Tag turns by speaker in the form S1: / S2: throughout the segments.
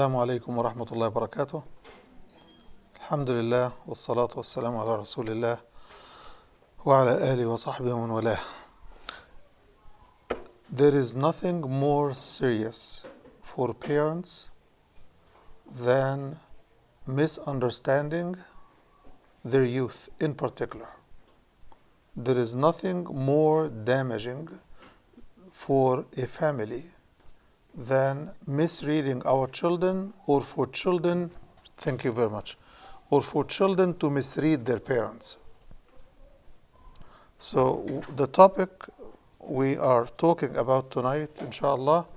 S1: السلام عليكم ورحمة الله وبركاته. الحمد لله والصلاة والسلام على رسول الله وعلى آله وصحبه ومن والاه. There is nothing more serious for parents than misunderstanding their youth in particular. There is nothing more damaging for a family than misreading our children, or for children, thank you very much, or for children to misread their parents. So the topic we are talking about tonight, inshallah,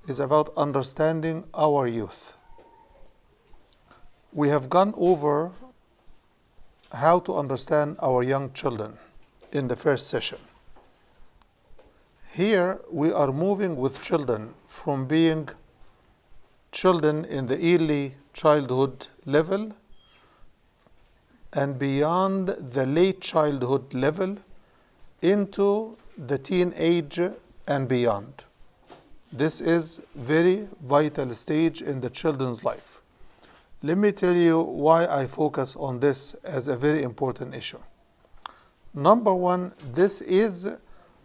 S1: is about understanding our youth. We have gone over how to understand our young children in the first session. Here we are moving with children from being children in the early childhood level and beyond the late childhood level into the teenage and beyond. This is very vital stage in the children's life. Let me tell you why I focus on this as a very important issue. Number one, this is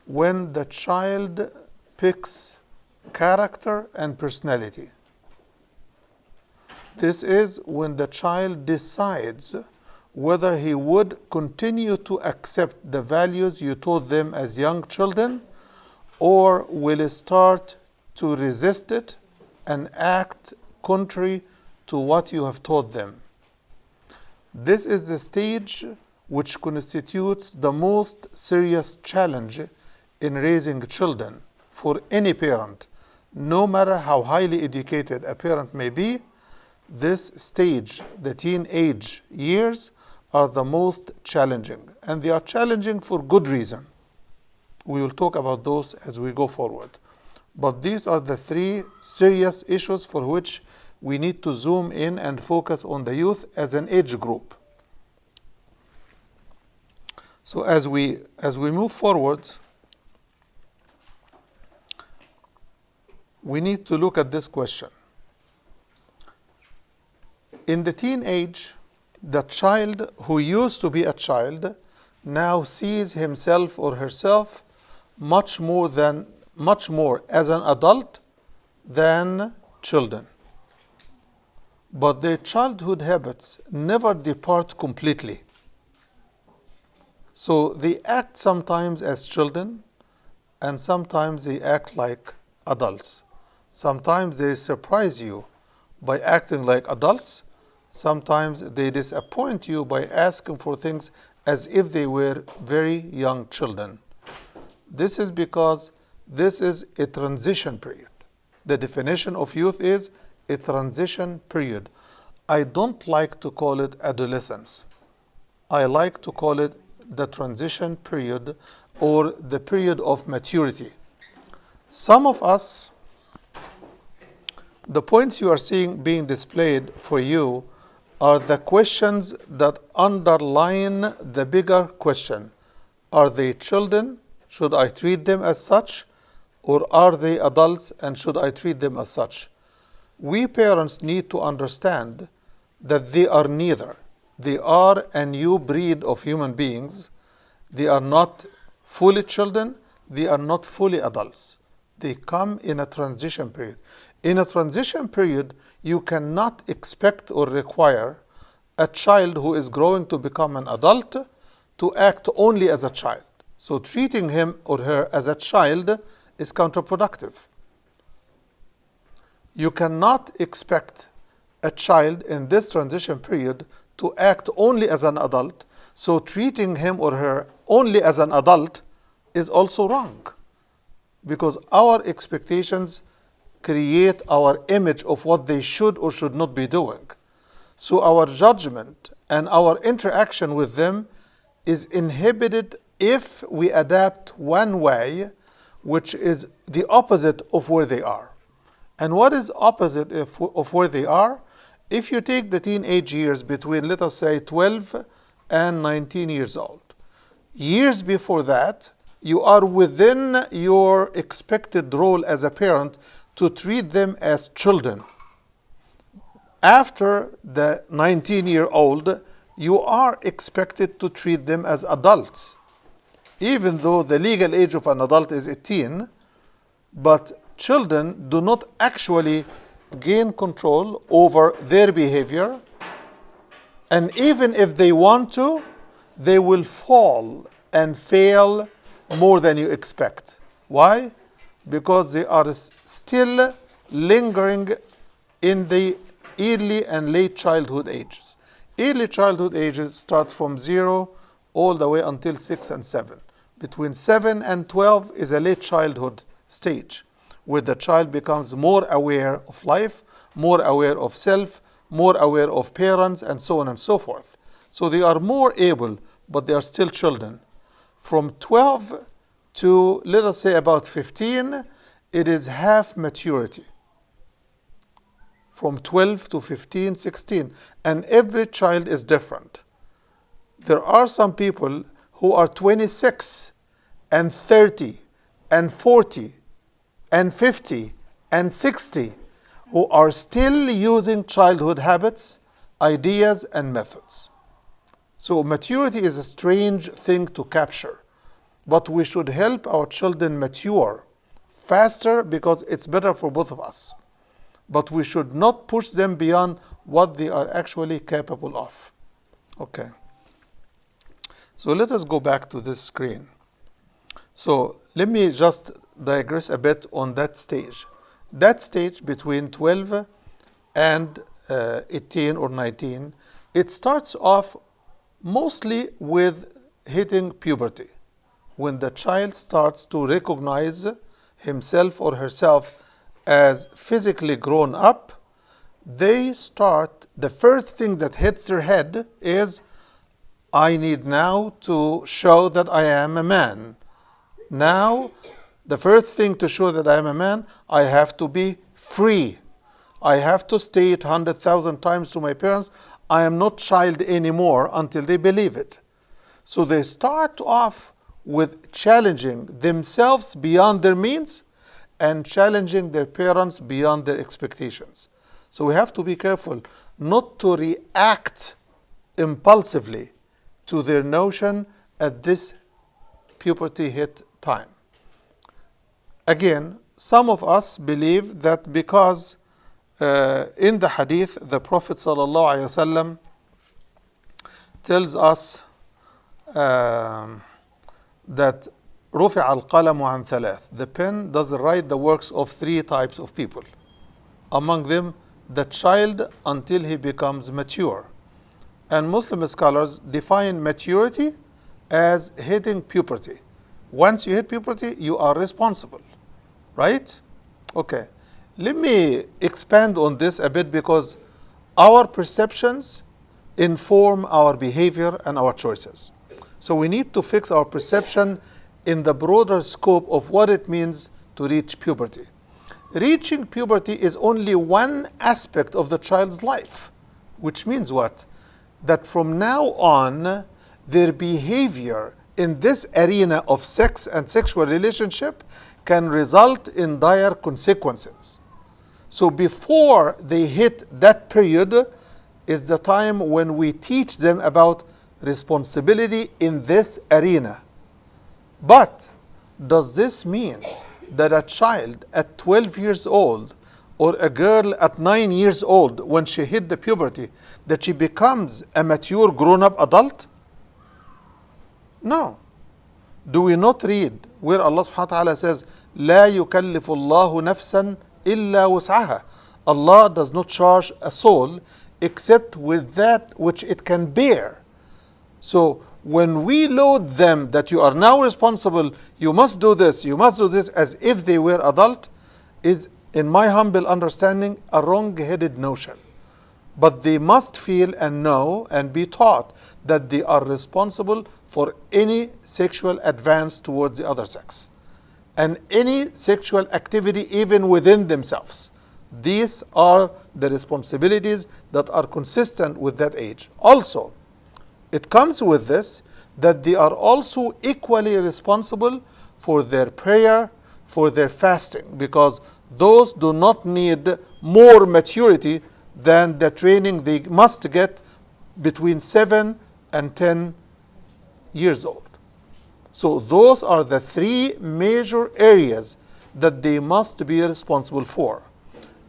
S1: when the child picks character and personality. This is when the child decides whether he would continue to accept the values you taught them as young children, or will start to resist it and act contrary to what you have taught them. This is the stage which constitutes the most serious challenge in raising children for any parent. No matter how highly educated a parent may be, this stage, the teenage years, are the most challenging. And they are challenging for good reason. We will talk about those as we go forward. But these are the three serious issues for which we need to zoom in and focus on the youth as an age group. So as we move forward, we need to look at this question. In the teenage, the child who used to be a child now sees himself or herself much more as an adult than children. But their childhood habits never depart completely. So they act sometimes as children, and sometimes they act like adults. Sometimes they surprise you by acting like adults. Sometimes they disappoint you by asking for things as if they were very young children. This is because this is a transition period. The definition of youth is a transition period. I don't like to call it adolescence. I like to call it the transition period, or the period of maturity. Some of us, the points you are seeing being displayed for you are the questions that underline the bigger question. Are they children? Should I treat them as such? Or are they adults, and should I treat them as such? We parents need to understand that they are neither. They are a new breed of human beings. They are not fully children. They are not fully adults. They come in a transition period. In a transition period, you cannot expect or require a child who is growing to become an adult to act only as a child. So treating him or her as a child is counterproductive. You cannot expect a child in this transition period to act only as an adult, so treating him or her only as an adult is also wrong, because our expectations create our image of what they should or should not be doing. So our judgment and our interaction with them is inhibited if we adapt one way, which is the opposite of where they are. And what is opposite of where they are? If you take the teenage years between, let us say, 12 and 19 years old, years before that, you are within your expected role as a parent to treat them as children. After the 19-year-old, you are expected to treat them as adults. Even though the legal age of an adult is 18, but children do not actually gain control over their behavior, and even if they want to, they will fall and fail more than you expect. Why? Because they are still lingering in the early and late childhood ages. Early childhood ages start from 0 all the way until 6 and 7. Between 7 and 12 is a late childhood stage, where the child becomes more aware of life, more aware of self, more aware of parents, and so on and so forth. So they are more able, but they are still children. From 12 to, let us say, about 15, it is half maturity. From 12 to 15, 16. And every child is different. There are some people who are 26 and 30 and 40 and 50 and 60 who are still using childhood habits, ideas, and methods. So maturity is a strange thing to capture, but we should help our children mature faster because it's better for both of us. But we should not push them beyond what they are actually capable of. Okay. So let us go back to this screen. So let me just digress a bit on that stage. That stage between 12 and 18 or 19, it starts off mostly with hitting puberty. When the child starts to recognize himself or herself as physically grown up, they start, the first thing that hits their head is, I need now to show that I am a man. Now, the first thing to show that I am a man, I have to be free. I have to state 100,000 times to my parents, I am not child anymore, until they believe it. So they start off with challenging themselves beyond their means and challenging their parents beyond their expectations. So we have to be careful not to react impulsively to their notion at this puberty hit time. Again, some of us believe that because in the hadith, the Prophet ﷺ tells us that رفع القلم عن ثلاث. The pen does write the works of 3 types of people. Among them, the child until he becomes mature. And Muslim scholars define maturity as hitting puberty. Once you hit puberty, you are responsible. Right? Okay. Let me expand on this a bit because our perceptions inform our behavior and our choices. So we need to fix our perception in the broader scope of what it means to reach puberty. Reaching puberty is only one aspect of the child's life, which means what? That from now on, their behavior in this arena of sex and sexual relationship can result in dire consequences. So before they hit that period is the time when we teach them about responsibility in this arena. But does this mean that a child at 12 years old or a girl at 9 years old, when she hit the puberty, that she becomes a mature grown-up adult? No. Do we not read where Allah subhanahu wa ta'ala says, لا يكلف الله نفسا إلا وسعها? Allah does not charge a soul except with that which it can bear. So when we load them that you are now responsible, you must do this, you must do this, as if they were adult, is, in my humble understanding, a wrong-headed notion. But they must feel and know and be taught that they are responsible for any sexual advance towards the other sex and any sexual activity even within themselves. These are the responsibilities that are consistent with that age. Also, it comes with this that they are also equally responsible for their prayer, for their fasting, because those do not need more maturity than the training they must get between 7 and 10 years old. So those are the three major areas that they must be responsible for.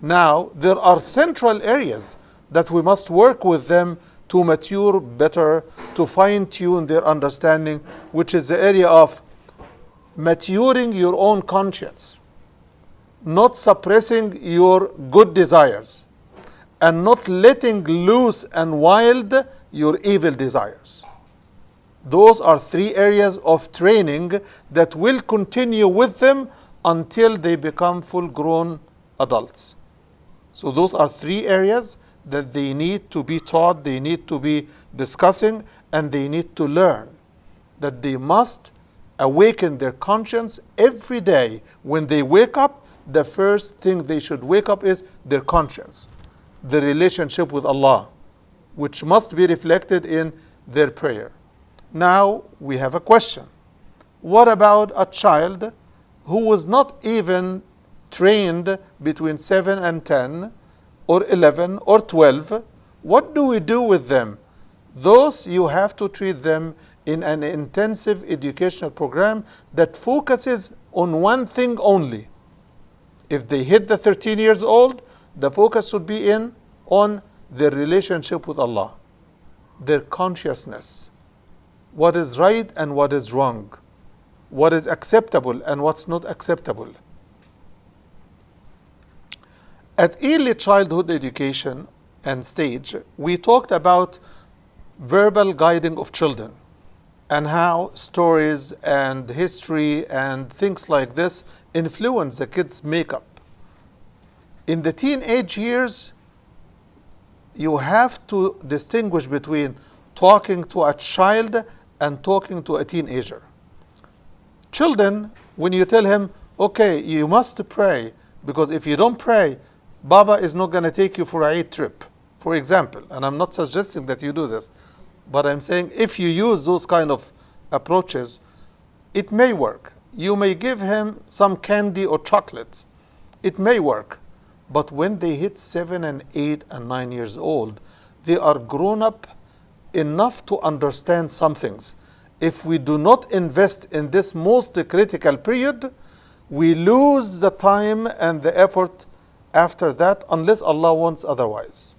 S1: Now, there are central areas that we must work with them to mature better, to fine-tune their understanding, which is the area of maturing your own conscience, not suppressing your good desires, and not letting loose and wild your evil desires. Those are three areas of training that will continue with them until they become full-grown adults. So those are three areas that they need to be taught, they need to be discussing, and they need to learn that they must awaken their conscience every day. When they wake up, the first thing they should wake up is their conscience, the relationship with Allah, which must be reflected in their prayer. Now we have a question. What about a child who was not even trained between 7 and 10 or 11 or 12? What do we do with them? Those you have to treat them in an intensive educational program that focuses on one thing only. If they hit the 13 years old, the focus should be on their relationship with Allah, their consciousness, what is right and what is wrong, what is acceptable and what's not acceptable. At early childhood education and stage, we talked about verbal guiding of children and how stories and history and things like this influence the kids' makeup. In the teenage years, you have to distinguish between talking to a child and talking to a teenager. Children, when you tell him, okay, you must pray, because if you don't pray, Baba is not going to take you for a Eid trip, for example. And I'm not suggesting that you do this, but I'm saying if you use those kind of approaches, it may work. You may give him some candy or chocolate. It may work. But when they hit 7 and 8 and 9 years old, they are grown up enough to understand some things. If we do not invest in this most critical period, we lose the time and the effort after that, unless Allah wants otherwise.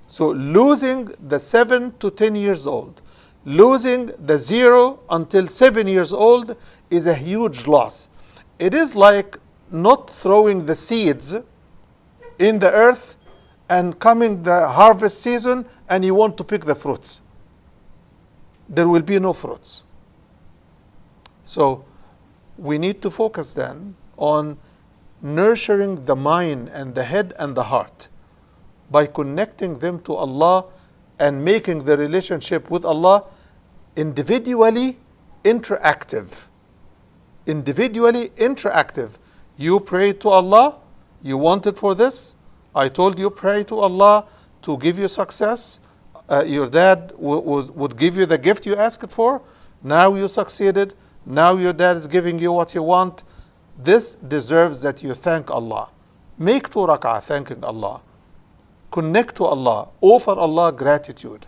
S1: So losing the 7 to 10 years old, losing the 0 until 7 years old is a huge loss. It is like not throwing the seeds in the earth and coming the harvest season and you want to pick the fruits. There will be no fruits. So we need to focus then on nurturing the mind and the head and the heart by connecting them to Allah and making the relationship with Allah individually interactive. Individually interactive. You pray to Allah, you wanted for this, I told you pray to Allah to give you success. Your dad would give you the gift you asked for. Now you succeeded. Now your dad is giving you what you want. This deserves that you thank Allah. Make 2 rak'ah thanking Allah. Connect to Allah. Offer Allah gratitude.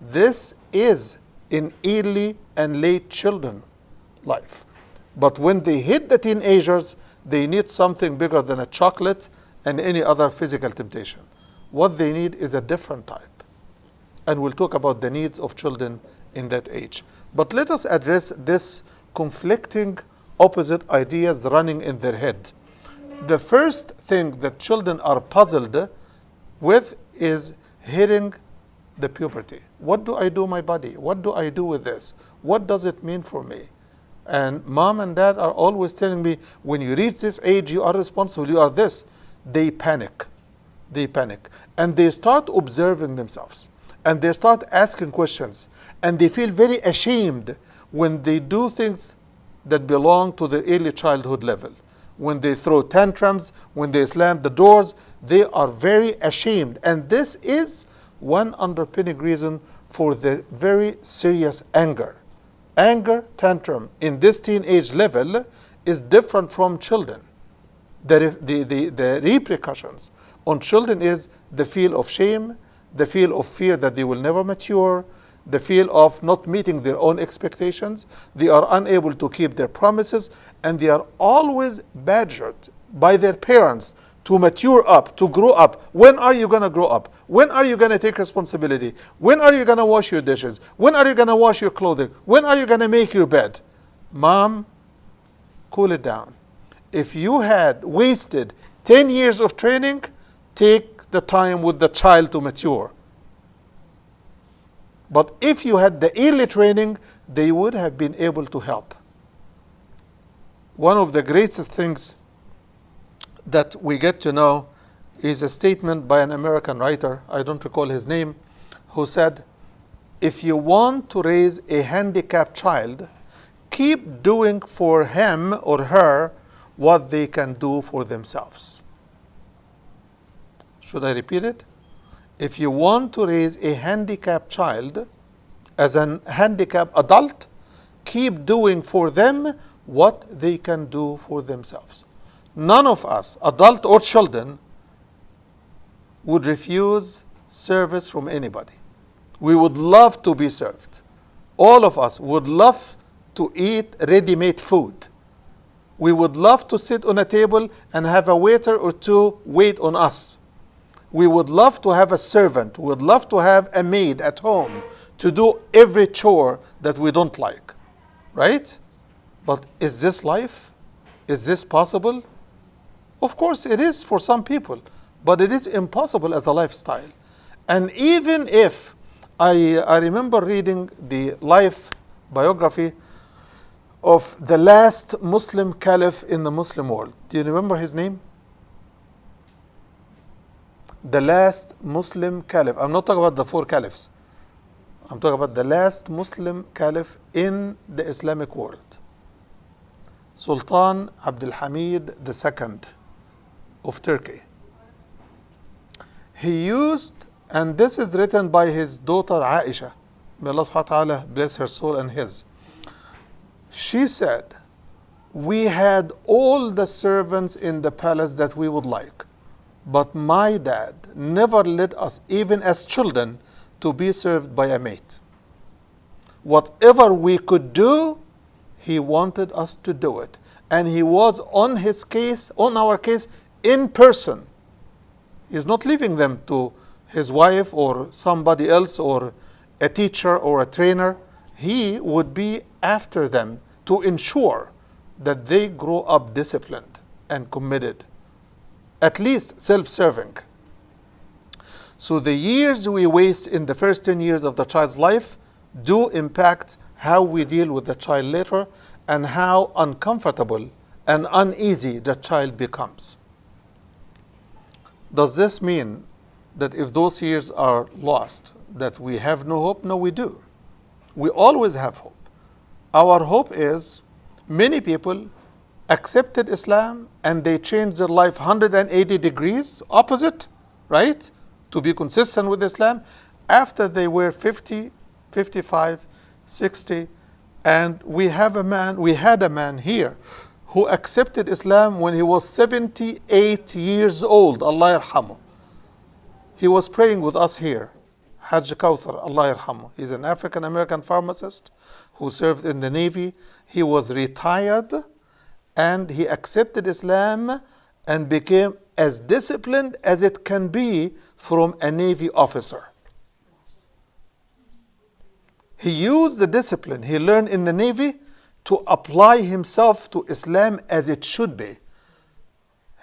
S1: This is in early and late children life. But when they hit the teenagers, they need something bigger than a chocolate and any other physical temptation. What they need is a different type. And we'll talk about the needs of children in that age. But let us address this conflicting opposite ideas running in their head. The first thing that children are puzzled with is hitting the puberty. What do I do with my body? What do I do with this? What does it mean for me? And mom and dad are always telling me, when you reach this age, you are responsible, you are this. They panic. They panic. And they start observing themselves. And they start asking questions. And they feel very ashamed when they do things that belong to the early childhood level. When they throw tantrums, when they slam the doors, they are very ashamed. And this is one underpinning reason for the very serious anger. Anger tantrum in this teenage level is different from children. The repercussions on children is the feel of shame, the feel of fear that they will never mature, the feel of not meeting their own expectations. They are unable to keep their promises, and they are always badgered by their parents to mature up, to grow up. When are you going to grow up? When are you going to take responsibility? When are you going to wash your dishes? When are you going to wash your clothing? When are you going to make your bed? Mom, cool it down. If you had wasted 10 years of training, take the time with the child to mature. But if you had the early training, they would have been able to help. One of the greatest things that we get to know is a statement by an American writer, I don't recall his name, who said, if you want to raise a handicapped child, keep doing for him or her what they can do for themselves. Should I repeat it? If you want to raise a handicapped child as a handicapped adult, keep doing for them what they can do for themselves. None of us, adult or children, would refuse service from anybody. We would love to be served. All of us would love to eat ready-made food. We would love to sit on a table and have a waiter or two wait on us. We would love to have a servant. We would love to have a maid at home to do every chore that we don't like. Right? But is this life? Is this possible? Of course it is for some people, but it is impossible as a lifestyle. And even if I remember reading the life biography of the last Muslim caliph in the Muslim world. Do you remember his name? The last Muslim caliph. I'm not talking about the four caliphs. I'm talking about the last Muslim caliph in the Islamic world. Sultan Abdul Hamid II of Turkey. He used, and this is written by his daughter Aisha, may Allah subhanahu wa ta'ala bless her soul and his. She said, we had all the servants in the palace that we would like, but my dad never let us, even as children, to be served by a maid. Whatever we could do, he wanted us to do it. And he was on his case, on our case, in person. He's not leaving them to his wife or somebody else or a teacher or a trainer. He would be after them to ensure that they grow up disciplined and committed, at least self-serving. So the years we waste in the first 10 years of the child's life do impact how we deal with the child later and how uncomfortable and uneasy the child becomes. Does this mean that if those years are lost, that we have no hope? No, we do. We always have hope. Our hope is many people accepted Islam and they changed their life 180 degrees opposite, right? To be consistent with Islam after they were 50, 55, 60. And we had a man here who accepted Islam when he was 78 years old, Allah yarhamu. He was praying with us here, Hajj Kawthar, Allah yarhamu. He's an African American pharmacist who served in the Navy. He was retired and he accepted Islam and became as disciplined as it can be from a Navy officer. He used the discipline he learned in the Navy to apply himself to Islam as it should be.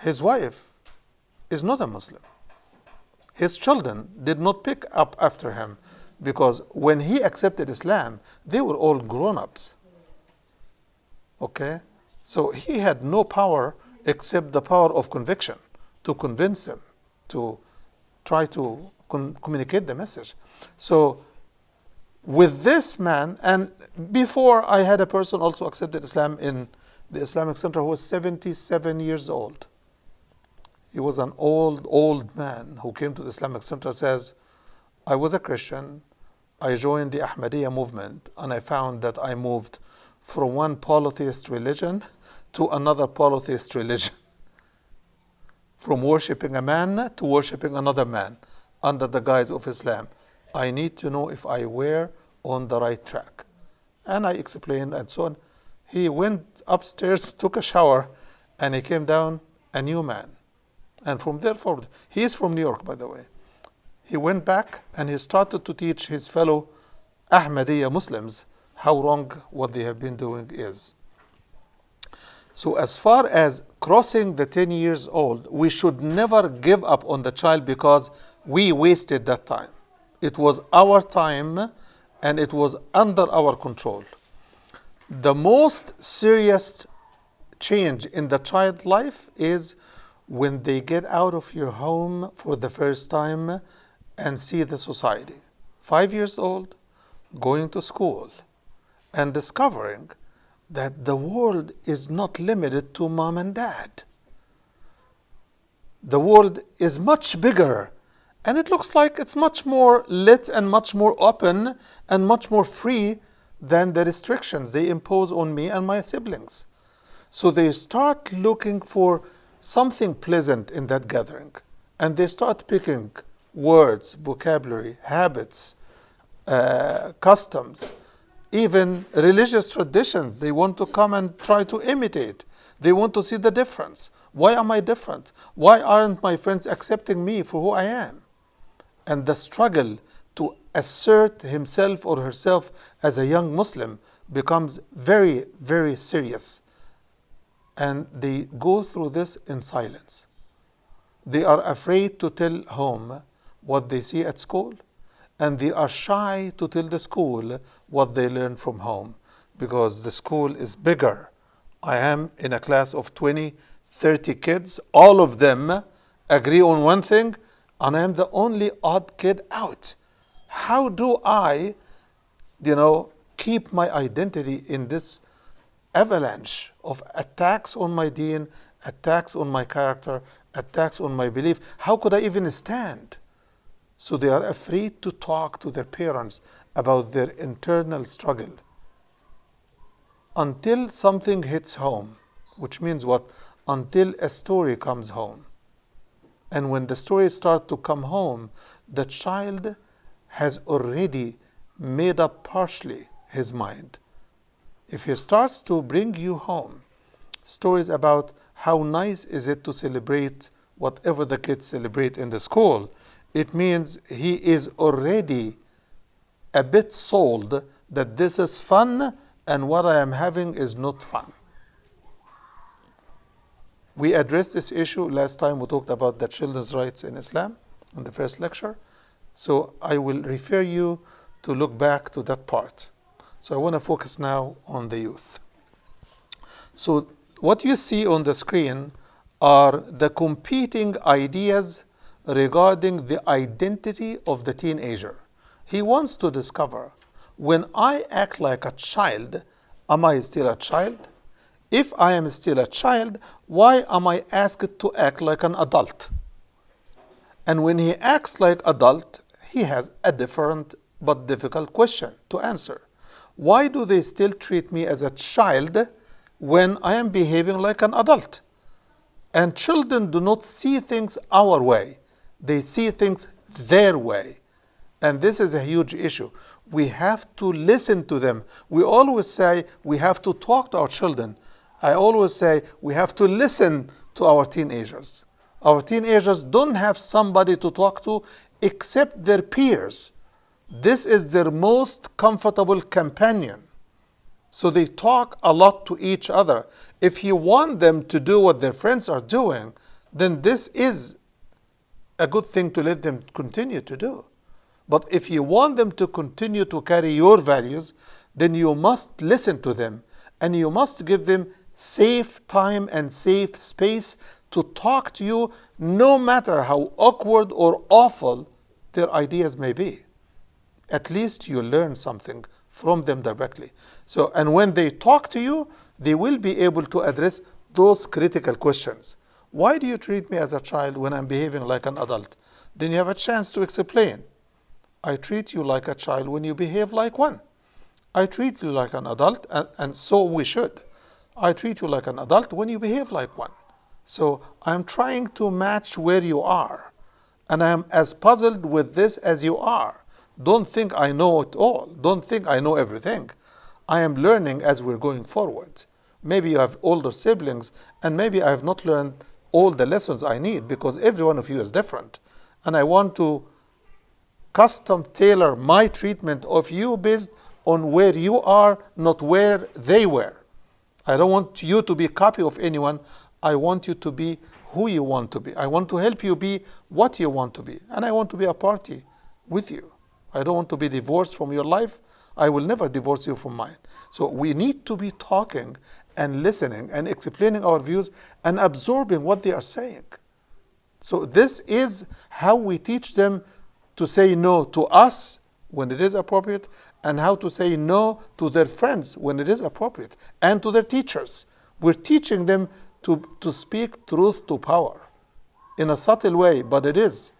S1: His wife is not a Muslim. His children did not pick up after him because when he accepted Islam, they were all grown-ups. Okay? So he had no power except the power of conviction to convince them, to try to communicate the message. So with this man, and before I had a person also accepted Islam in the Islamic Center who was 77 years old. He was an old man who came to the Islamic Center, says, I was a Christian, I joined the Ahmadiyya movement, and I found that I moved from one polytheist religion to another polytheist religion. from worshipping a man to worshipping another man under the guise of Islam. I need to know if I were on the right track. And I explained and so on. He went upstairs, took a shower, and he came down a new man. And from there forward, he is from New York, by the way. He went back and he started to teach his fellow Ahmadiyya Muslims how wrong what they have been doing is. So as far as crossing the 10 years old, we should never give up on the child because we wasted that time. It was our time and it was under our control. The most serious change in the child life is when they get out of your home for the first time and see the society. 5 years old, going to school and discovering that the world is not limited to mom and dad. The world is much bigger, and it looks like it's much more lit and much more open and much more free than the restrictions they impose on me and my siblings. So they start looking for something pleasant in that gathering, and they start picking words, vocabulary, habits, customs, even religious traditions. They want to come and try to imitate. They want to see the difference. Why am I different? Why aren't my friends accepting me for who I am? And the struggle to assert himself or herself as a young Muslim becomes very, very serious. And they go through this in silence. They are afraid to tell home what they see at school, and they are shy to tell the school what they learn from home because the school is bigger. I am in a class of 20, 30 kids. All of them agree on one thing, and I am the only odd kid out. How do I, keep my identity in this avalanche of attacks on my deen, attacks on my character, attacks on my belief? How could I even stand? So they are afraid to talk to their parents about their internal struggle until something hits home, which means what? Until a story comes home. And when the story starts to come home, the child has already made up partially his mind. If he starts to bring you home stories about how nice is it to celebrate whatever the kids celebrate in the school, it means he is already a bit sold that this is fun and what I am having is not fun. We addressed this issue last time. We talked about the children's rights in Islam in the first lecture. So I will refer you to look back to that part. So I want to focus now on the youth. So what you see on the screen are the competing ideas regarding the identity of the teenager. He wants to discover, when I act like a child, am I still a child? If I am still a child, why am I asked to act like an adult? And when he acts like adult, he has a different but difficult question to answer. Why do they still treat me as a child when I am behaving like an adult? And children do not see things our way. They see things their way. And this is a huge issue. We have to listen to them. We always say we have to talk to our children. I always say we have to listen to our teenagers. Our teenagers don't have somebody to talk to except their peers. This is their most comfortable companion. So they talk a lot to each other. If you want them to do what their friends are doing, then this is a good thing to let them continue to do. But if you want them to continue to carry your values, then you must listen to them and you must give them safe time and safe space to talk to you, no matter how awkward or awful their ideas may be. At least you learn something from them directly. So, and when they talk to you, they will be able to address those critical questions. Why do you treat me as a child when I'm behaving like an adult? Then you have a chance to explain. I treat you like a child when you behave like one. I treat you like an adult, and so we should. I treat you like an adult when you behave like one. So I'm trying to match where you are. And I am as puzzled with this as you are. Don't think I know it all. Don't think I know everything. I am learning as we're going forward. Maybe you have older siblings, and maybe I have not learned all the lessons I need, because every one of you is different. And I want to custom tailor my treatment of you based on where you are, not where they were. I don't want you to be a copy of anyone. I want you to be who you want to be. I want to help you be what you want to be. And I want to be a party with you. I don't want to be divorced from your life. I will never divorce you from mine. So we need to be talking and listening and explaining our views and absorbing what they are saying. So this is how we teach them to say no to us when it is appropriate, and how to say no to their friends when it is appropriate, and to their teachers. We're teaching them to speak truth to power in a subtle way, but it is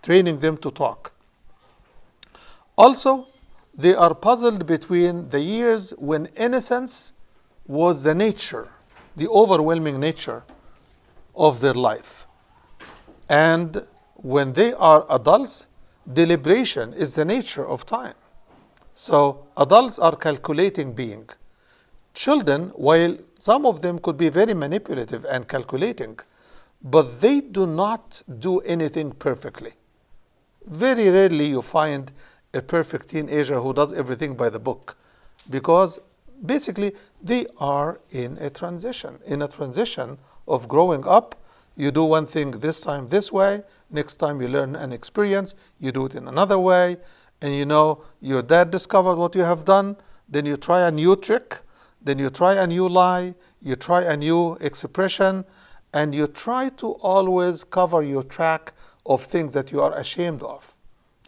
S1: training them to talk. Also, they are puzzled between the years when innocence was the nature, the overwhelming nature of their life, and when they are adults, deliberation is the nature of time. So adults are calculating being. Children, while some of them could be very manipulative and calculating, but they do not do anything perfectly. Very rarely you find a perfect teenager who does everything by the book, because basically they are in a transition of growing up. You do one thing this time this way, next time you learn an experience, you do it in another way, and you know your dad discovered what you have done, then you try a new trick, then you try a new lie, you try a new expression, and you try to always cover your track of things that you are ashamed of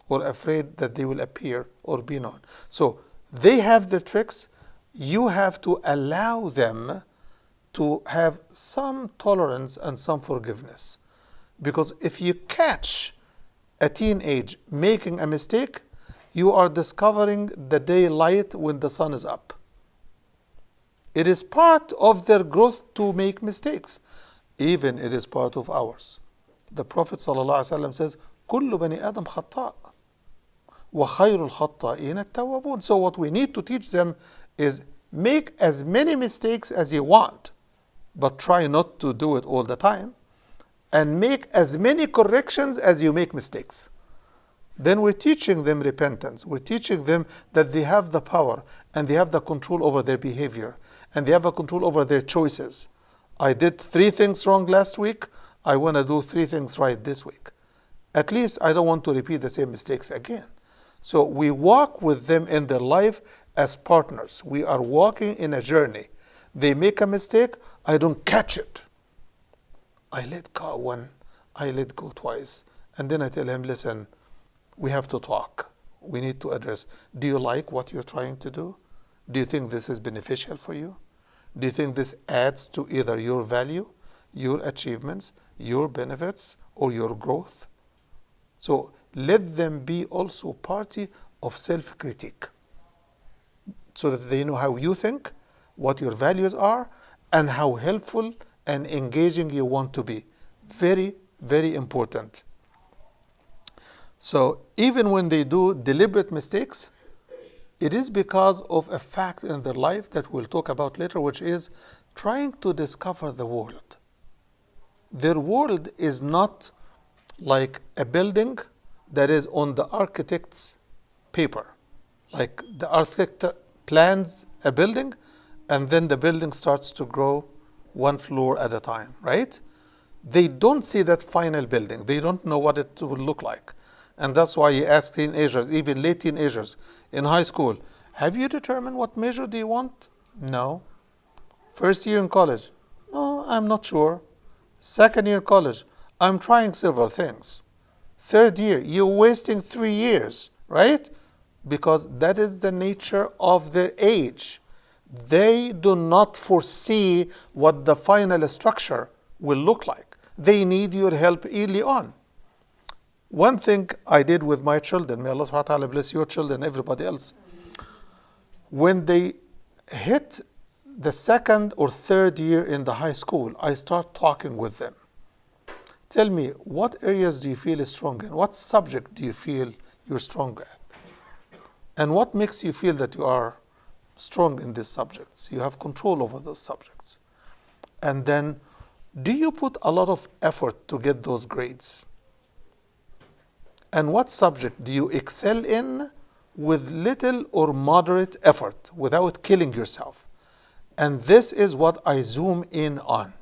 S1: or afraid that they will appear or be known. So they have their tricks. You have to allow them to have some tolerance and some forgiveness. Because if you catch a teenage making a mistake, you are discovering the daylight when the sun is up. It is part of their growth to make mistakes. Even it is part of ours. The Prophet ﷺ says, كل بني آدم خطاء وخير الخطائين التوابون. So what we need to teach them is make as many mistakes as you want, but try not to do it all the time, and make as many corrections as you make mistakes. Then we're teaching them repentance. We're teaching them that they have the power and they have the control over their behavior and they have a control over their choices. I did 3 things wrong last week. I want to do 3 things right this week. At least I don't want to repeat the same mistakes again. So we walk with them in their life as partners. We are walking in a journey. They make a mistake, I don't catch it. I let go one, I let go twice. And then I tell him, listen, we have to talk. We need to address, do you like what you're trying to do? Do you think this is beneficial for you? Do you think this adds to either your value, your achievements, your benefits, or your growth? So let them be also party of self-critique, so that they know how you think, what your values are, and how helpful and engaging you want to be. Very, very important. So even when they do deliberate mistakes, it is because of a fact in their life that we'll talk about later, which is trying to discover the world. Their world is not like a building that is on the architect's paper. Like the architect plans a building and then the building starts to grow 1 floor at a time, right? They don't see that final building. They don't know what it will look like. And that's why you ask teenagers, even late teenagers in high school, have you determined what major do you want? No. First year in college? No, I'm not sure. Second year college? I'm trying several things. Third year? You're wasting 3 years, right? Because that is the nature of their age. They do not foresee what the final structure will look like. They need your help early on. One thing I did with my children, may Allah subhanahu wa ta'ala bless your children, everybody else, when they hit the second or third year in the high school, I start talking with them. Tell me, what areas do you feel strong in? What subject do you feel you're strong at? And what makes you feel that you are strong in these subjects? You have control over those subjects. And then, do you put a lot of effort to get those grades? And what subject do you excel in with little or moderate effort without killing yourself? And this is what I zoom in on.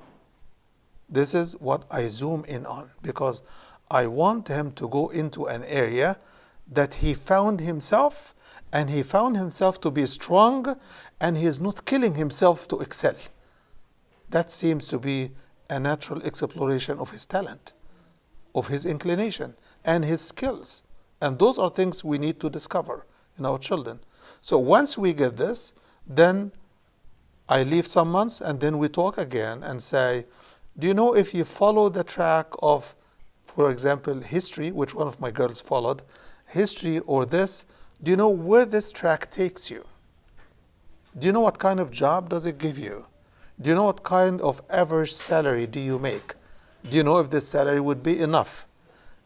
S1: This is what I zoom in on, because I want him to go into an area that he found himself, and he found himself to be strong, and he is not killing himself to excel. That seems to be a natural exploration of his talent, of his inclination, and his skills. And those are things we need to discover in our children. So once we get this, then I leave some months, and then we talk again and say, do you know, if you follow the track of, for example, history, which one of my girls followed, history or this, do you know where this track takes you? Do you know what kind of job does it give you? Do you know what kind of average salary do you make? Do you know if this salary would be enough?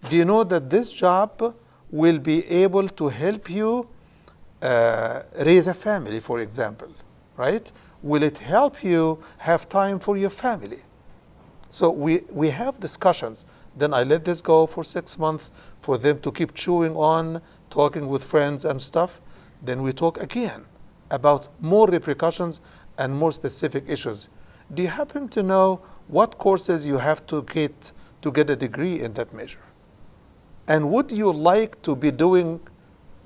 S1: Do you know that this job will be able to help you raise a family, for example, right? Will it help you have time for your family? So we have discussions. Then I let this go for 6 months for them to keep chewing on, talking with friends and stuff. Then we talk again about more repercussions and more specific issues. Do you happen to know what courses you have to get a degree in that measure? And would you like to be doing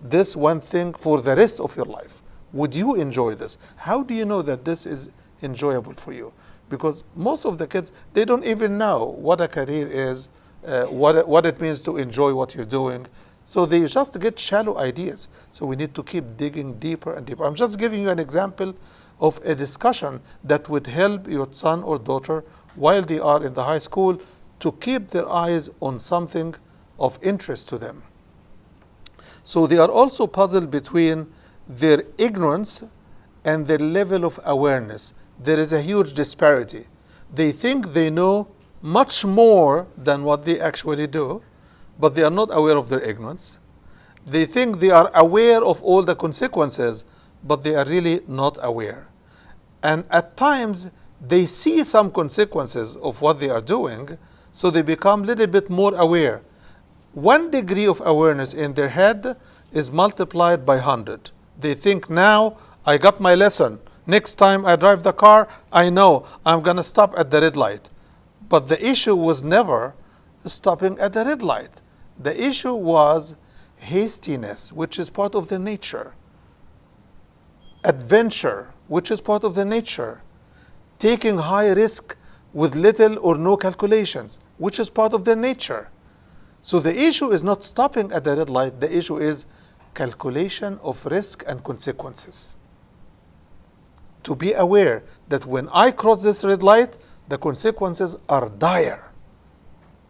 S1: this one thing for the rest of your life? Would you enjoy this? How do you know that this is enjoyable for you? Because most of the kids, they don't even know what a career is, what it means to enjoy what you're doing. So they just get shallow ideas. So we need to keep digging deeper and deeper. I'm just giving you an example of a discussion that would help your son or daughter while they are in the high school to keep their eyes on something of interest to them. So they are also puzzled between their ignorance and their level of awareness. There is a huge disparity. They think they know much more than what they actually do, but they are not aware of their ignorance. They think they are aware of all the consequences, but they are really not aware. And at times, they see some consequences of what they are doing, so they become a little bit more aware. 1 degree of awareness in their head is multiplied by 100. They think, now I got my lesson. Next time I drive the car, I know I'm going to stop at the red light. But the issue was never stopping at the red light. The issue was hastiness, which is part of the nature. Adventure, which is part of the nature. Taking high risk with little or no calculations, which is part of the nature. So the issue is not stopping at the red light. The issue is calculation of risk and consequences. To be aware that when I cross this red light, the consequences are dire.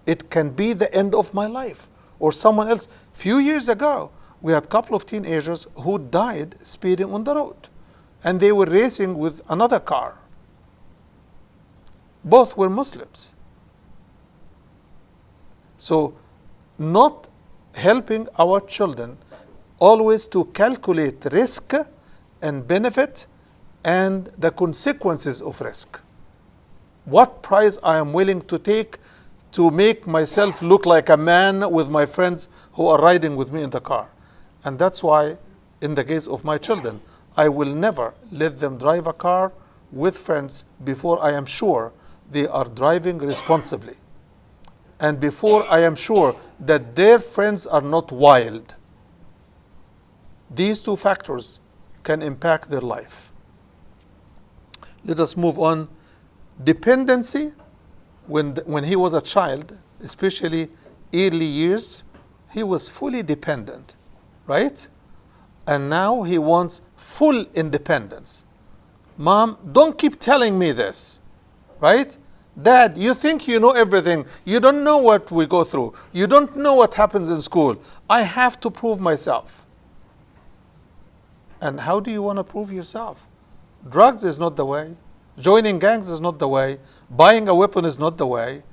S1: It can be the end of my life or someone else. Few years ago, we had a couple of teenagers who died speeding on the road, and they were racing with another car. Both were Muslims. So, not helping our children always to calculate risk and benefit and the consequences of risk. What price I am willing to take to make myself look like a man with my friends who are riding with me in the car. And that's why, in the case of my children, I will never let them drive a car with friends before I am sure they are driving responsibly. And before I am sure that their friends are not wild. These 2 factors can impact their life. Let us move on. Dependency, when he was a child, especially early years, he was fully dependent, right? And now he wants full independence. Mom, don't keep telling me this, right? Dad, you think you know everything. You don't know what we go through. You don't know what happens in school. I have to prove myself. And how do you want to prove yourself? Drugs is not the way. Joining gangs is not the way. Buying a weapon is not the way.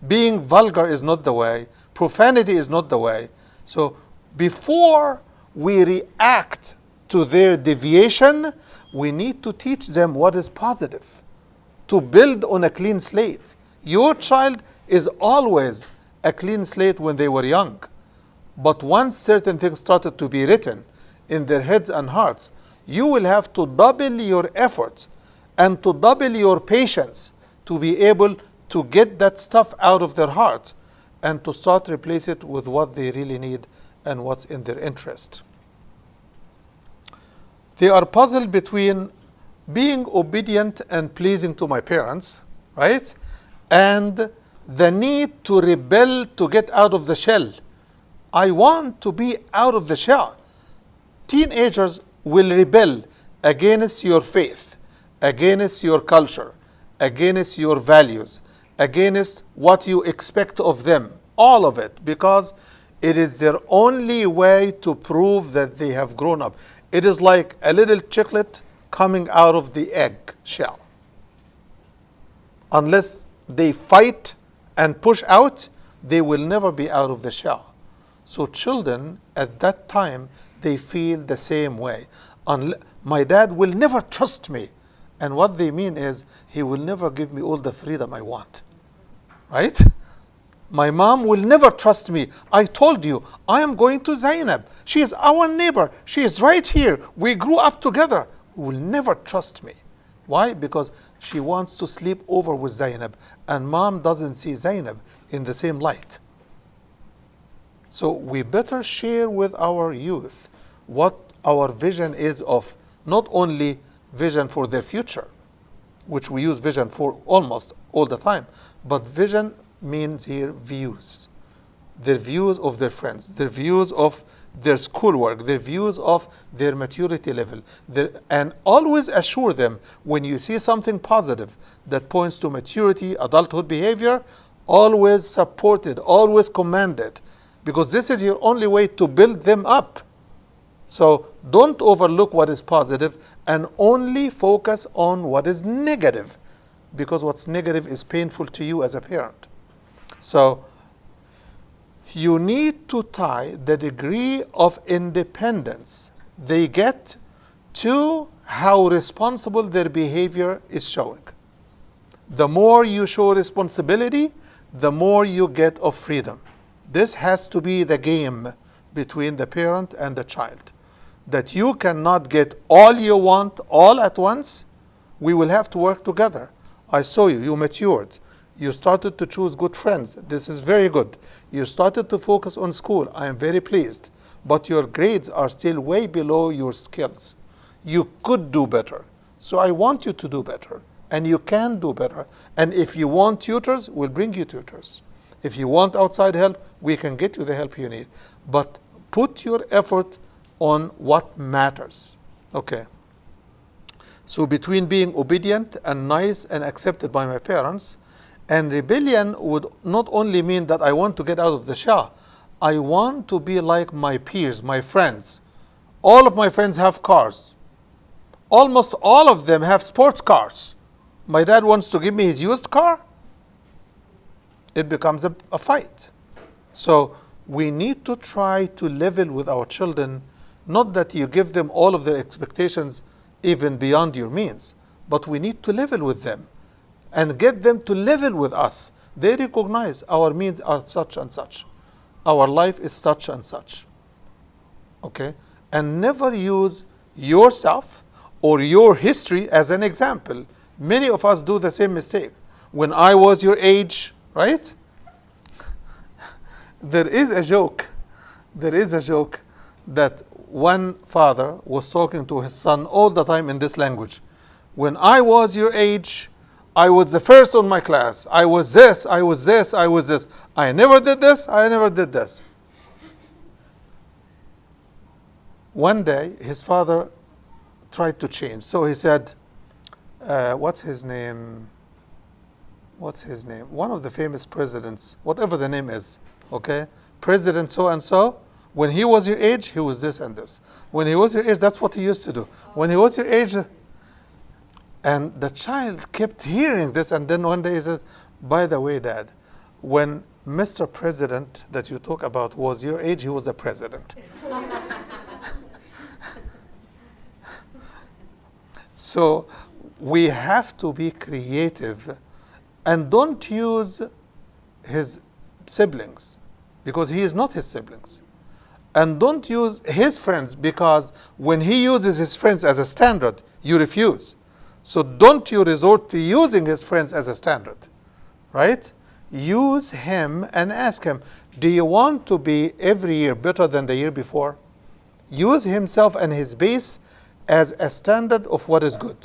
S1: Being vulgar is not the way. Profanity is not the way. So before we react to their deviation, we need to teach them what is positive, to build on a clean slate. Your child is always a clean slate when they were young. But once certain things started to be written in their heads and hearts, you will have to double your effort and to double your patience to be able to get that stuff out of their heart and to start replace it with what they really need and what's in their interest. They are puzzled between being obedient and pleasing to my parents, right? And the need to rebel to get out of the shell. I want to be out of the shell. Teenagers will rebel against your faith, against your culture, against your values, against what you expect of them. All of it, because it is their only way to prove that they have grown up. It is like a little chicklet coming out of the egg shell. Unless they fight and push out, they will never be out of the shell. So children at that time, they feel the same way. My dad will never trust me. And what they mean is, he will never give me all the freedom I want. Right? My mom will never trust me. I told you, I am going to Zainab. She is our neighbor. She is right here. We grew up together. Will never trust me. Why? Because she wants to sleep over with Zainab. And mom doesn't see Zainab in the same light. So we better share with our youth what our vision is of not only vision for their future, which we use vision for almost all the time, but vision means here views. Their views of their friends, their views of their schoolwork, their views of their maturity level. And always assure them when you see something positive that points to maturity, adulthood behavior, always support it, always command it. Because this is your only way to build them up. So don't overlook what is positive and only focus on what is negative. Because what's negative is painful to you as a parent. So you need to tie the degree of independence they get to how responsible their behavior is showing. The more you show responsibility, the more you get of freedom. This has to be the game between the parent and the child. That you cannot get all you want all at once. We will have to work together. I saw you, you matured. You started to choose good friends. This is very good. You started to focus on school. I am very pleased. But your grades are still way below your skills. You could do better. So I want you to do better. And you can do better. And if you want tutors, we'll bring you tutors. If you want outside help, we can get you the help you need. But put your effort on what matters. Okay. So between being obedient and nice and accepted by my parents, and rebellion would not only mean that I want to get out of the Shah, I want to be like my peers, my friends. All of my friends have cars. Almost all of them have sports cars. My dad wants to give me his used car. It becomes a fight. So we need to try to level with our children, not that you give them all of their expectations even beyond your means, but we need to level with them and get them to level with us. They recognize our means are such and such. Our life is such and such. Okay? And never use yourself or your history as an example. Many of us do the same mistake. When I was your age, right? There is a joke that one father was talking to his son all the time in this language. When I was your age, I was the first on my class. I was this, I was this, I was this. I never did this, I never did this. One day, his father tried to change. So he said, what's his name? One of the famous presidents, whatever the name is, okay? President so-and-so, when he was your age, he was this and this. When he was your age, that's what he used to do. When he was your age, And the child kept hearing this, and then one day he said, by the way, Dad, when Mr. President that you talk about was your age, he was a president. So we have to be creative and don't use his siblings because he is not his siblings. And don't use his friends because when he uses his friends as a standard, you refuse. So don't you resort to using his friends as a standard, right? Use him and ask him, do you want to be every year better than the year before? Use himself and his base as a standard of what is good.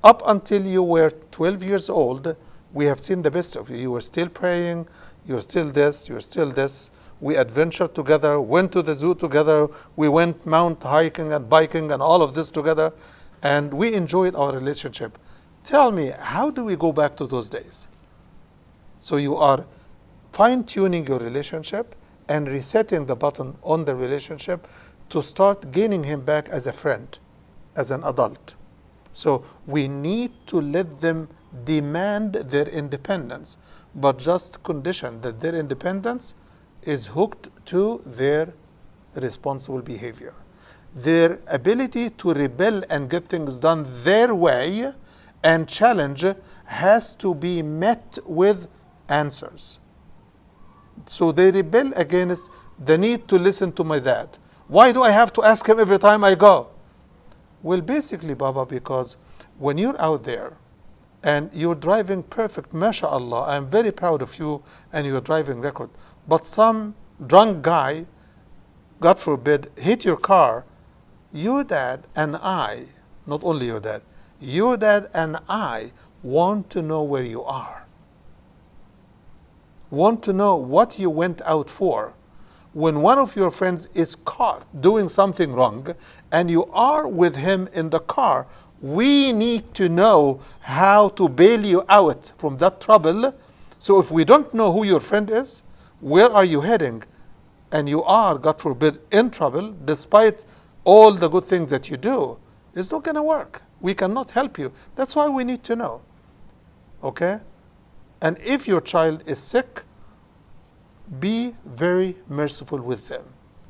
S1: Up until you were 12 years old, we have seen the best of you. You were still praying, you're still this, you're still this. We adventured together, went to the zoo together, we went mount hiking and biking and all of this together, and we enjoyed our relationship. Tell me, how do we go back to those days? So you are fine-tuning your relationship and resetting the button on the relationship to start gaining him back as a friend, as an adult. So we need to let them demand their independence, but just condition that their independence is hooked to their responsible behavior. Their ability to rebel and get things done their way and challenge has to be met with answers. So they rebel against the need to listen to my dad. Why do I have to ask him every time I go? Well, basically, Baba, because when you're out there and you're driving perfect, mashallah, I'm very proud of you and your driving record, but some drunk guy, God forbid, hit your car, your dad and I, not only your dad and I want to know where you are. Want to know what you went out for. When one of your friends is caught doing something wrong and you are with him in the car, we need to know how to bail you out from that trouble. So if we don't know who your friend is, where are you heading, and you are, God forbid, in trouble, despite all the good things that you do, it's not going to work. We cannot help you. That's why we need to know. Okay? And if your child is sick, be very merciful with them.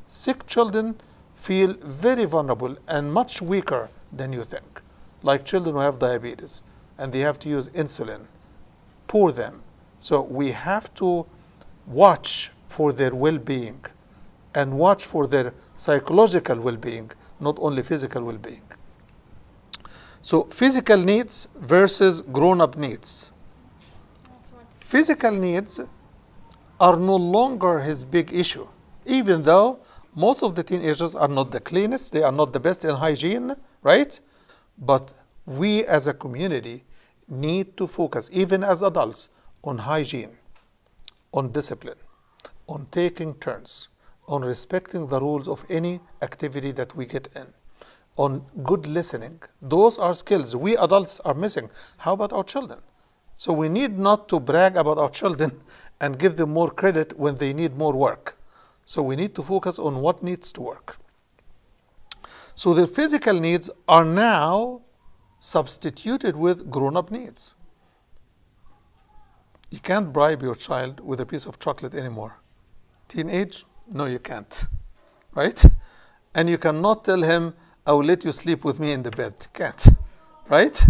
S1: Sick children feel very vulnerable and much weaker than you think. Like children who have diabetes and they have to use insulin. Poor them. So we have to watch for their well-being and watch for their psychological well-being, not only physical well-being. So physical needs versus grown-up needs. Physical needs are no longer his big issue, even though most of the teenagers are not the cleanest, they are not the best in hygiene, right? But we as a community need to focus, even as adults, on hygiene, on discipline, on taking turns, on respecting the rules of any activity that we get in, on good listening. Those are skills we adults are missing. How about our children? So we need not to brag about our children and give them more credit when they need more work. So we need to focus on what needs to work. So the physical needs are now substituted with grown-up needs. You can't bribe your child with a piece of chocolate anymore. Teenage? No, you can't. Right? And you cannot tell him, I will let you sleep with me in the bed. Can't. Right?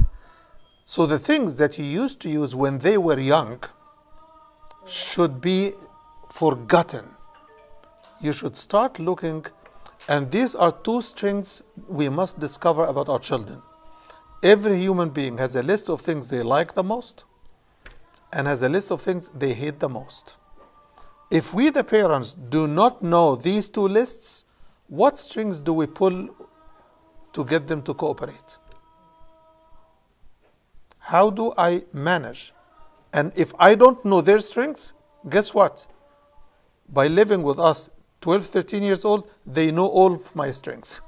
S1: So the things that you used to use when they were young should be forgotten. You should start looking, and these are two strengths we must discover about our children. Every human being has a list of things they like the most and has a list of things they hate the most. If we, the parents, do not know these two lists, what strings do we pull to get them to cooperate? How do I manage? And if I don't know their strengths, guess what? By living with us, 12, 13 years old, they know all of my strengths.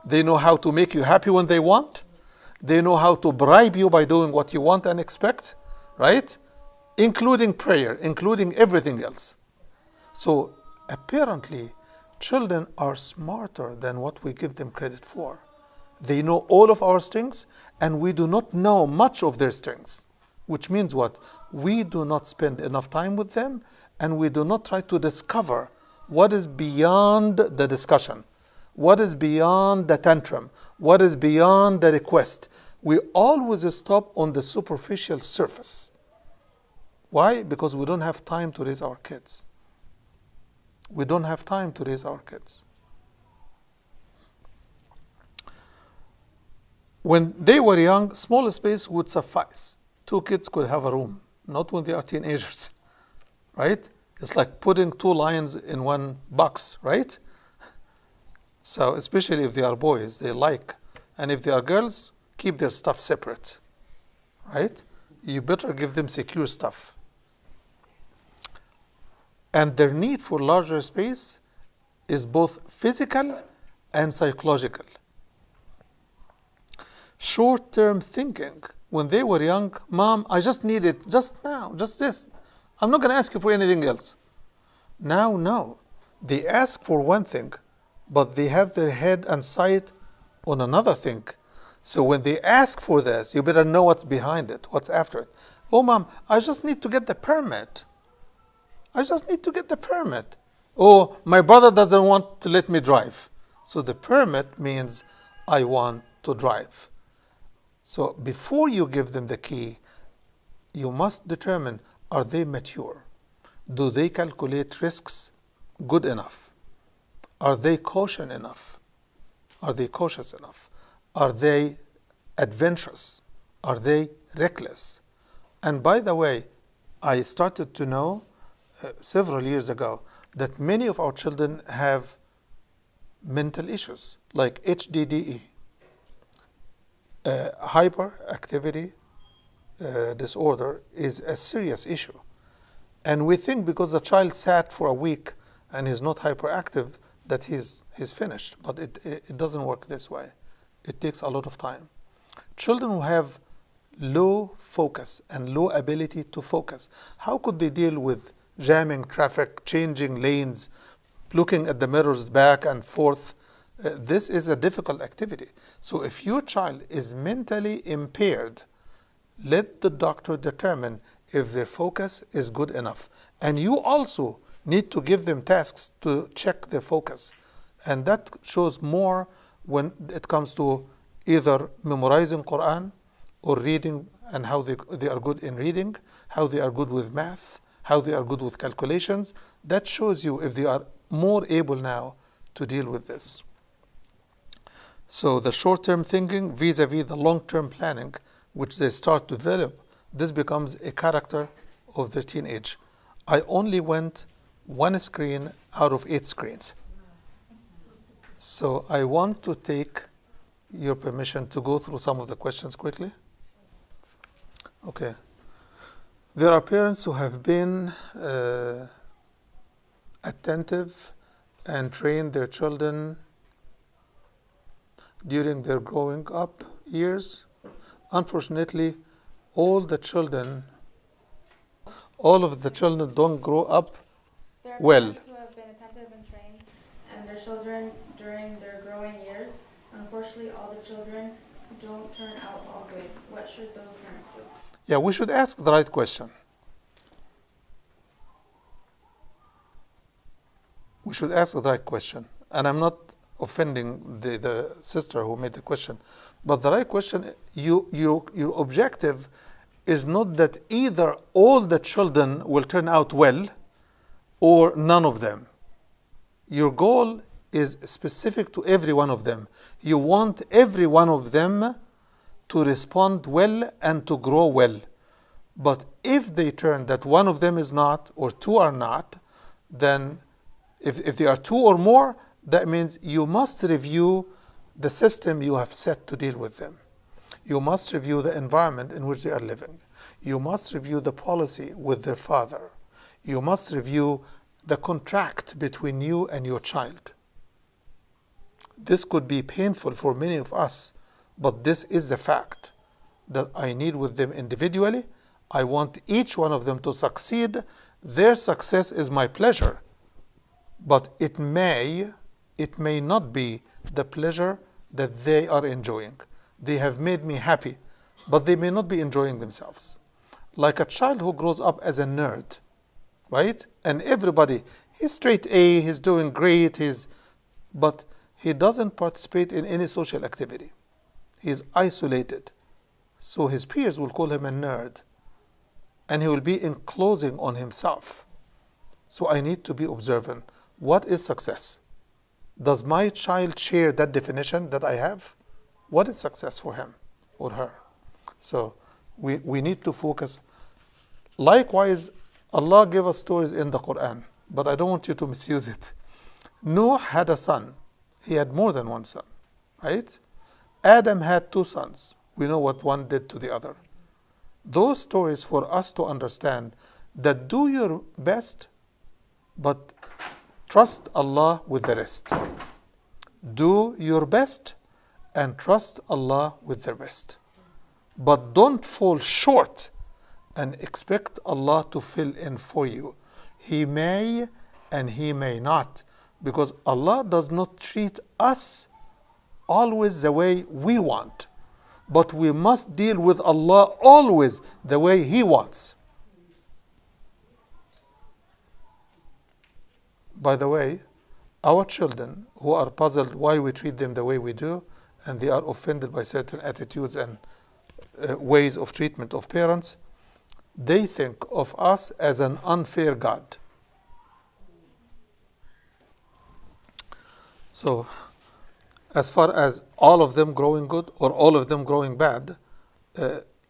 S1: They know how to make you happy when they want. They know how to bribe you by doing what you want and expect, right? Including prayer, including everything else. So apparently, children are smarter than what we give them credit for. They know all of our strengths, and we do not know much of their strengths. Which means what? We do not spend enough time with them, and we do not try to discover what is beyond the discussion, what is beyond the tantrum, what is beyond the request. We always stop on the superficial surface. Why? Because we don't have time to raise our kids. We don't have time to raise our kids. When they were young, small space would suffice. 2 kids could have a room, not when they are teenagers, right? It's like putting 2 lions in one box, right? So especially if they are boys, they like. And if they are girls, keep their stuff separate, right? You better give them secure stuff. And their need for larger space is both physical and psychological. Short-term thinking. When they were young, Mom, I just need it just now, just this. I'm not going to ask you for anything else. Now, no. They ask for one thing, but they have their head and sight on another thing. So when they ask for this, you better know what's behind it, what's after it. Oh, Mom, I just need to get the permit. I just need to get the permit. Oh, my brother doesn't want to let me drive. So the permit means I want to drive. So before you give them the key, you must determine, are they mature? Do they calculate risks good enough? Are they cautious enough? Are they cautious enough? Are they adventurous? Are they reckless? And by the way, I started to know several years ago that many of our children have mental issues like HDDE. Hyperactivity disorder is a serious issue. And we think because the child sat for a week and is not hyperactive that he's finished. But it doesn't work this way. It takes a lot of time. Children who have low focus and low ability to focus, how could they deal with jamming traffic, changing lanes, looking at the mirrors back and forth? This is a difficult activity. So if your child is mentally impaired, let the doctor determine if their focus is good enough. And you also need to give them tasks to check their focus. And that shows more when it comes to either memorizing Quran or reading, and how they are good in reading, how they are good with math, how they are good with calculations. That shows you if they are more able now to deal with this. So the short-term thinking vis-a-vis the long-term planning, which they start to develop, this becomes a character of their teenage. I only went 1 screen out of 8 screens. So I want to take your permission to go through some of the questions quickly. Okay. There are parents who have been attentive and trained their children during their growing up years. Unfortunately, all of the children don't grow up well.
S2: There are parents who have been attentive and trained and their children during their growing years. Unfortunately, all the children don't turn out all good. What should those parents do?
S1: Yeah, we should ask the right question. We should ask the right question. And I'm not offending the sister who made the question. But the right question, your objective is not that either all the children will turn out well or none of them. Your goal is specific to every one of them. You want every one of them to respond well and to grow well. But if they turn that one of them is not or 2 are not, then if they are 2 or more, that means you must review the system you have set to deal with them. You must review the environment in which they are living. You must review the policy with their father. You must review the contract between you and your child. This could be painful for many of us, but this is the fact that I need with them individually. I want each one of them to succeed. Their success is my pleasure, but it may not be the pleasure that they are enjoying. They have made me happy, but they may not be enjoying themselves. Like a child who grows up as a nerd, right? And everybody, he's straight A, he's doing great, but he doesn't participate in any social activity. He's isolated. So his peers will call him a nerd. And he will be enclosing on himself. So I need to be observant. What is success? Does my child share that definition that I have? What is success for him or her? So we need to focus. Likewise, Allah gave us stories in the Quran, but I don't want you to misuse it. Noah had a son. He had more than one son, right? Adam had two sons. We know what one did to the other. Those stories for us to understand that do your best, but trust Allah with the rest. Do your best and trust Allah with the rest. But don't fall short and expect Allah to fill in for you. He may and He may not, because Allah does not treat us always the way we want. But we must deal with Allah always the way He wants. By the way, our children who are puzzled why we treat them the way we do, and they are offended by certain attitudes and ways of treatment of parents, they think of us as an unfair God. So, as far as all of them growing good or all of them growing bad,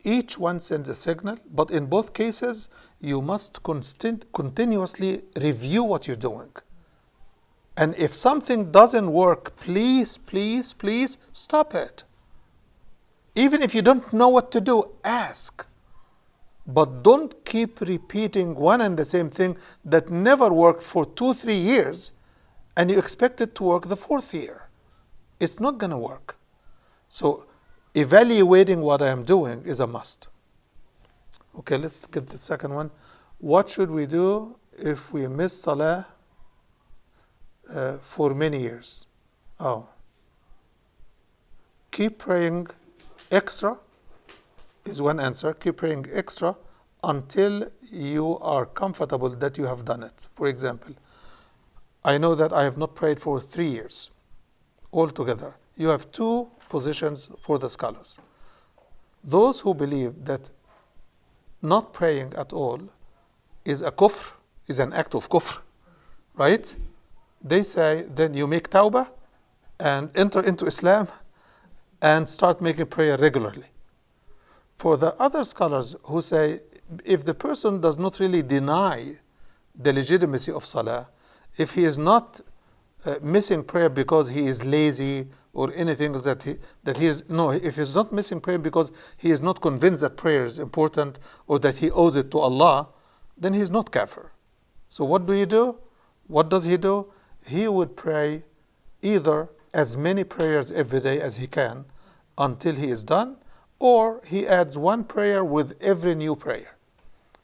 S1: each one sends a signal, but in both cases, you must continuously review what you're doing. And if something doesn't work, please, please, please stop it. Even if you don't know what to do, ask. But don't keep repeating one and the same thing that never worked for 2-3 years, and you expect it to work the 4th year. It's not going to work. So evaluating what I am doing is a must. Okay, let's get the second one. What should we do if we miss Salah for many years? Keep praying extra is one answer. Keep praying extra until you are comfortable that you have done it. For example, I know that I have not prayed for 3 years altogether. You have two positions for the scholars. Those who believe that not praying at all is a kufr, is an act of kufr, right? They say then you make tawbah and enter into Islam and start making prayer regularly. For the other scholars who say if the person does not really deny the legitimacy of salah, if he is not missing prayer because he is lazy or anything if he's not missing prayer because he is not convinced that prayer is important or that he owes it to Allah, then he's not kafir. So what do you do? What does he do? He would pray either as many prayers every day as he can until he is done, or he adds one prayer with every new prayer.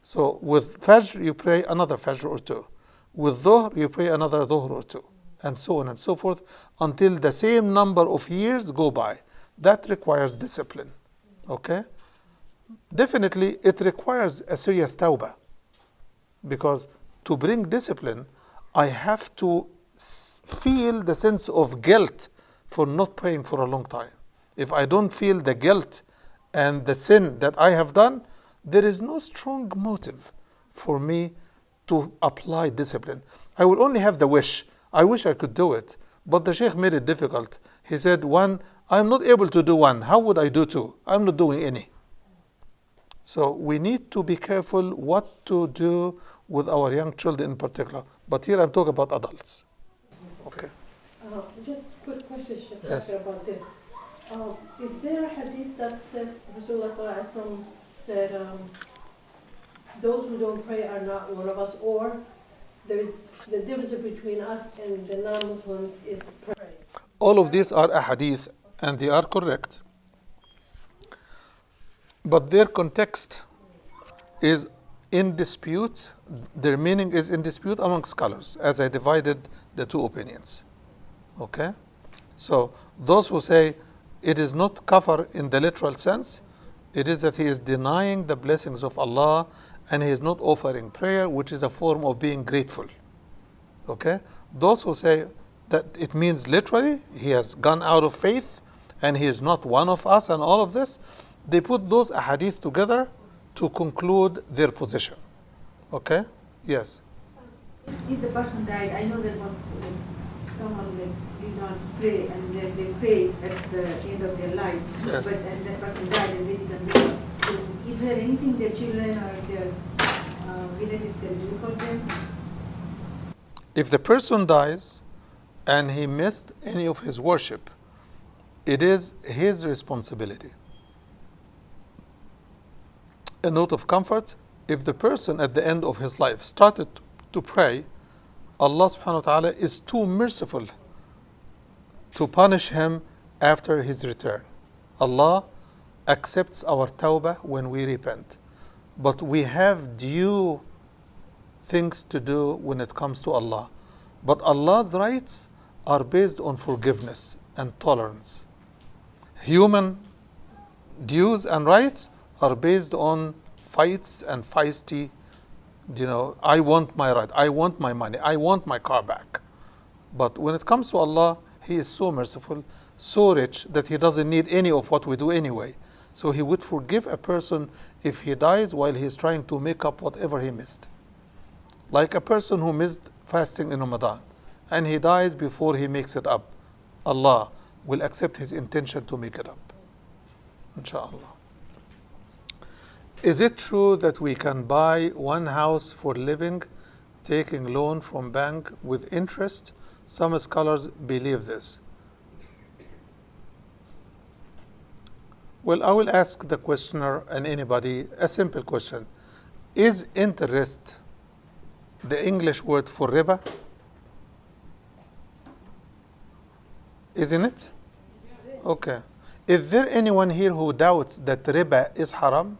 S1: So with Fajr you pray another Fajr or two. With Dhuhr you pray another Dhuhr or two. And so on and so forth until the same number of years go by. That requires discipline. Okay? Definitely it requires a serious tawbah. Because to bring discipline, I have to feel the sense of guilt for not praying for a long time. If I don't feel the guilt and the sin that I have done, there is no strong motive for me to apply discipline. I will only have the wish. I wish I could do it. But the Sheikh made it difficult. He said, one, I'm not able to do one. How would I do two? I'm not doing any. So we need to be careful what to do with our young children in particular. But here I'm talking about adults. Okay.
S3: Just quick question, Sheikh,
S1: Yes.
S3: about this. Is there a hadith that says Rasulullah ﷺ said those who don't pray are not one of us, or there is the difference between us and the non-Muslims is praying?
S1: All of these are ahadith and they are correct. But their context is in dispute. Their meaning is in dispute among scholars, as I divided the two opinions. Okay? So those who say it is not kafir in the literal sense, it is that he is denying the blessings of Allah and he is not offering prayer, which is a form of being grateful. Okay? Those who say that it means literally he has gone out of faith and he is not one of us and all of this, they put those ahadith together to conclude their position. Okay? Yes.
S4: If the person died, I know that someone did not pray and they prayed at the end of their life,
S1: Yes.
S4: but and that person died and they didn't live. So is there anything their children or their relatives can do for them?
S1: If the person dies and he missed any of his worship, it is his responsibility. A note of comfort, if the person at the end of his life started to pray, Allah subhanahu wa ta'ala is too merciful to punish him after his return. Allah accepts our tawbah when we repent. But we have due things to do when it comes to Allah. But Allah's rights are based on forgiveness and tolerance. Human dues and rights are based on fights and feisty, I want my right, I want my money, I want my car back. But when it comes to Allah, He is so merciful, so rich that He doesn't need any of what we do anyway. So He would forgive a person if he dies while he is trying to make up whatever he missed. Like a person who missed fasting in Ramadan and he dies before he makes it up, Allah will accept his intention to make it up. Inshallah. Is it true that we can buy one house for living, taking loan from bank with interest? Some scholars believe this. Well, I will ask the questioner and anybody a simple question. Is interest the English word for riba? Isn't it? Okay. Is there anyone here who doubts that riba is haram?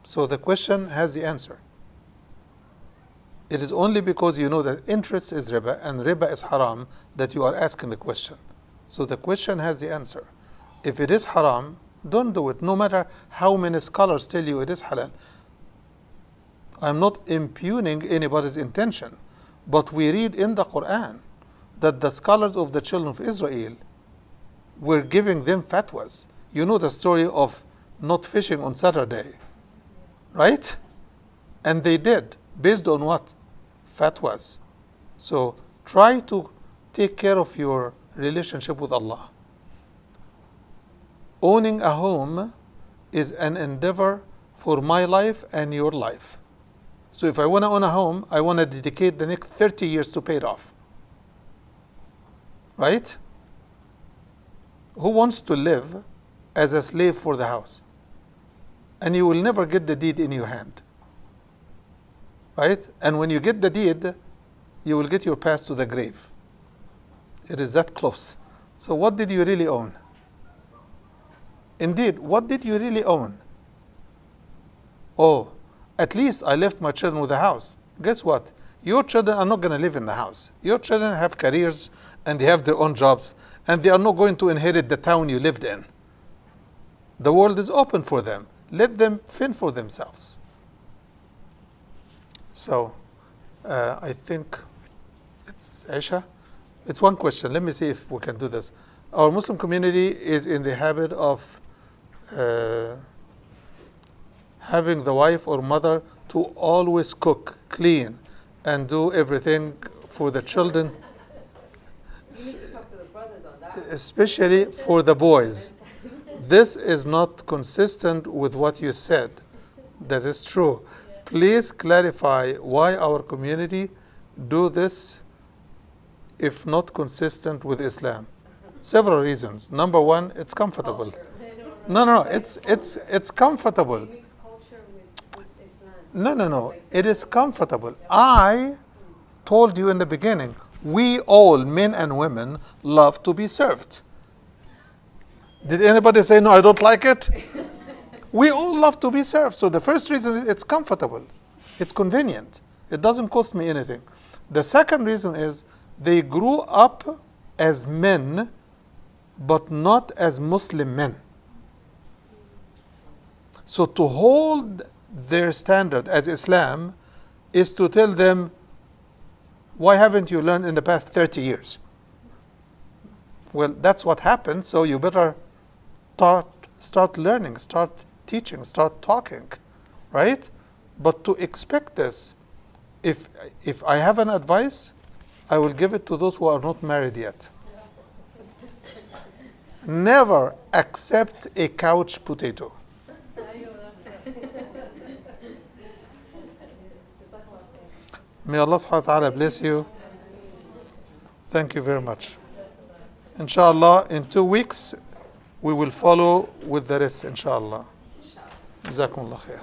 S1: So the question has the answer. It is only because you know that interest is riba and riba is haram that you are asking the question. So the question has the answer. If it is haram, don't do it, no matter how many scholars tell you it is halal. I'm not impugning anybody's intention, but we read in the Quran that the scholars of the children of Israel were giving them fatwas. You know the story of not fishing on Saturday, right? And they did, based on what? Fatwas. So try to take care of your relationship with Allah. Owning a home is an endeavor for my life and your life. So if I want to own a home, I want to dedicate the next 30 years to pay it off. Right? Who wants to live as a slave for the house? And you will never get the deed in your hand. Right? And when you get the deed, you will get your pass to the grave. It is that close. So what did you really own? Indeed, what did you really own? Oh, at least I left my children with a house. Guess what? Your children are not going to live in the house. Your children have careers and they have their own jobs and they are not going to inherit the town you lived in. The world is open for them. Let them fend for themselves. So, I think it's Aisha. It's one question. Let me see if we can do this. Our Muslim community is in the habit of having the wife or mother to always cook, clean, and do everything for the children, especially for the boys. This is not consistent with what you said. That is true. Please clarify why our community do this if not consistent with Islam. Several reasons. Number one, it's comfortable. No, it's comfortable. No. It is comfortable. I told you in the beginning, we all, men and women, love to be served. Did anybody say, no, I don't like it? We all love to be served. So the first reason is it's comfortable. It's convenient. It doesn't cost me anything. The second reason is they grew up as men, but not as Muslim men. So to hold their standard as Islam is to tell them, why haven't you learned in the past 30 years? Well, that's what happened, so you better start learning, start teaching, start talking, right? But to expect this, if I have an advice, I will give it to those who are not married yet. Never accept a couch potato. May Allah subhanahu wa ta'ala bless you. Thank you very much. Inshallah, in 2 weeks, we will follow with the rest, inshallah. Jazakumullah khair.